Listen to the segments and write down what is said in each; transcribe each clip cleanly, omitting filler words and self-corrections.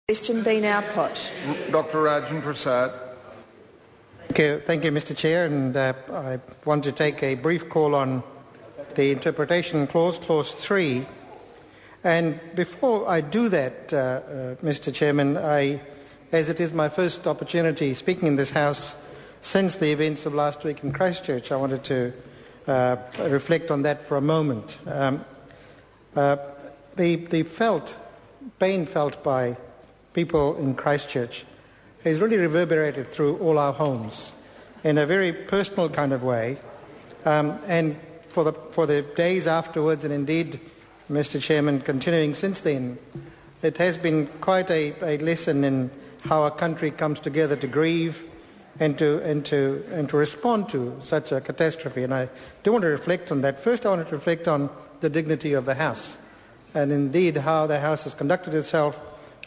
Question be now put. Dr. Rajan Prasad. Thank you, Mr. Chair, and I want to take a brief call on the interpretation clause 3. And before I do that, Mr. Chairman, as it is my first opportunity speaking in this House since the events of last week in Christchurch, I wanted to reflect on that for a moment. The pain felt by people in Christchurch is really reverberated through all our homes in a very personal kind of way. And for the days afterwards, and indeed, Mr. Chairman, continuing since then, it has been quite a lesson in how a country comes together to grieve and to respond to such a catastrophe. And I do want to reflect on that. First, I want to reflect on the dignity of the House, and indeed how the House has conducted itself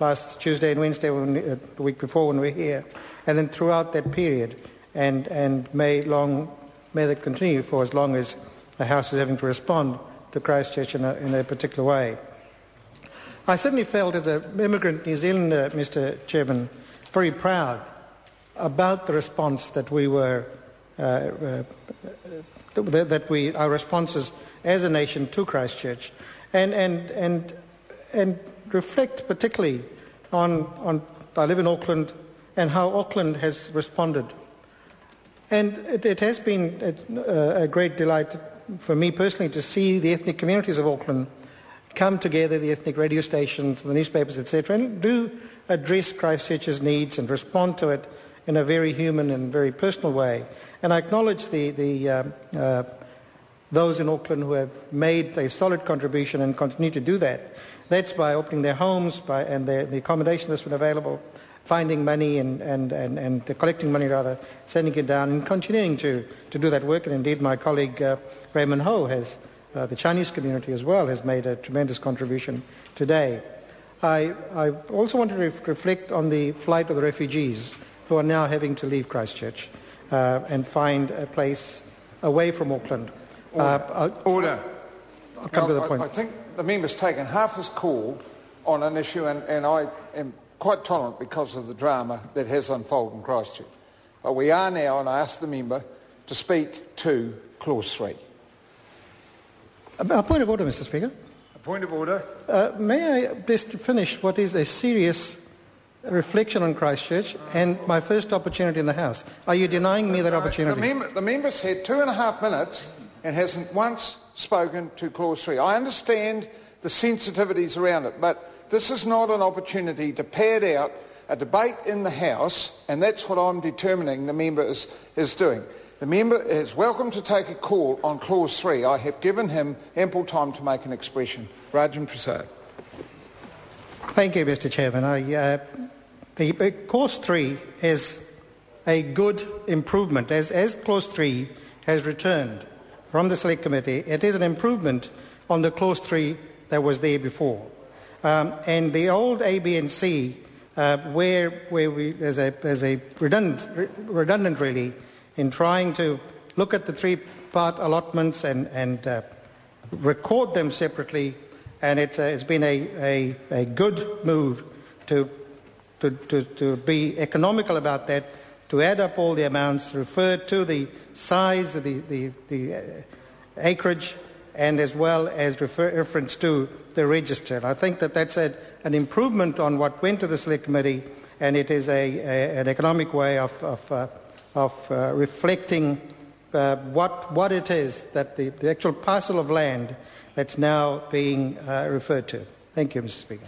last Tuesday and Wednesday, the week before when we were here, and then throughout that period, and may that continue for as long as the House is having to respond to Christchurch in a particular way. I certainly felt, as an immigrant New Zealander, Mr. Chairman, very proud about the response that our responses as a nation to Christchurch, and reflect particularly on I live in Auckland and how Auckland has responded. And it has been a great delight for me personally to see the ethnic communities of Auckland come together, the ethnic radio stations, the newspapers, etc., and do address Christchurch's needs and respond to it in a very human and very personal way. And I acknowledge those in Auckland who have made a solid contribution and continue to do that. That's by opening their homes and the accommodation that's been available, finding money and collecting money rather, sending it down and continuing to do that work. And indeed my colleague Raymond Ho the Chinese community as well, has made a tremendous contribution today. I also want to reflect on the flight of the refugees who are now having to leave Christchurch and find a place away from Auckland. Order. I'll come to the point. I think the member's taken half his call on an issue, and I am quite tolerant because of the drama that has unfolded in Christchurch. But we are now, and I ask the member to speak to Clause 3. A point of order, Mr. Speaker. A point of order. May I just finish what is a serious reflection on Christchurch and my first opportunity in the House? Are you denying me that opportunity? The member's had 2.5 minutes and hasn't once spoken to Clause 3. I understand the sensitivities around it, but this is not an opportunity to pad out a debate in the House, and that's what I'm determining the member is doing. The member is welcome to take a call on Clause 3. I have given him ample time to make an expression. Rajan Prasad. Thank you, Mr. Chairman. The Clause 3 is a good improvement. As Clause 3 has returned from the Select Committee, it is an improvement on the Clause 3 that was there before. And the old A, B and C, where we, as a redundant really, in trying to look at the three-part allotments and record them separately, and it's been a good move to be economical about that, to add up all the amounts, refer to the size of the acreage, and as well as reference to the register. And I think that's an improvement on what went to the Select Committee, and it is an economic way of reflecting what it is that the actual parcel of land that's now being referred to. Thank you, Mr. Speaker.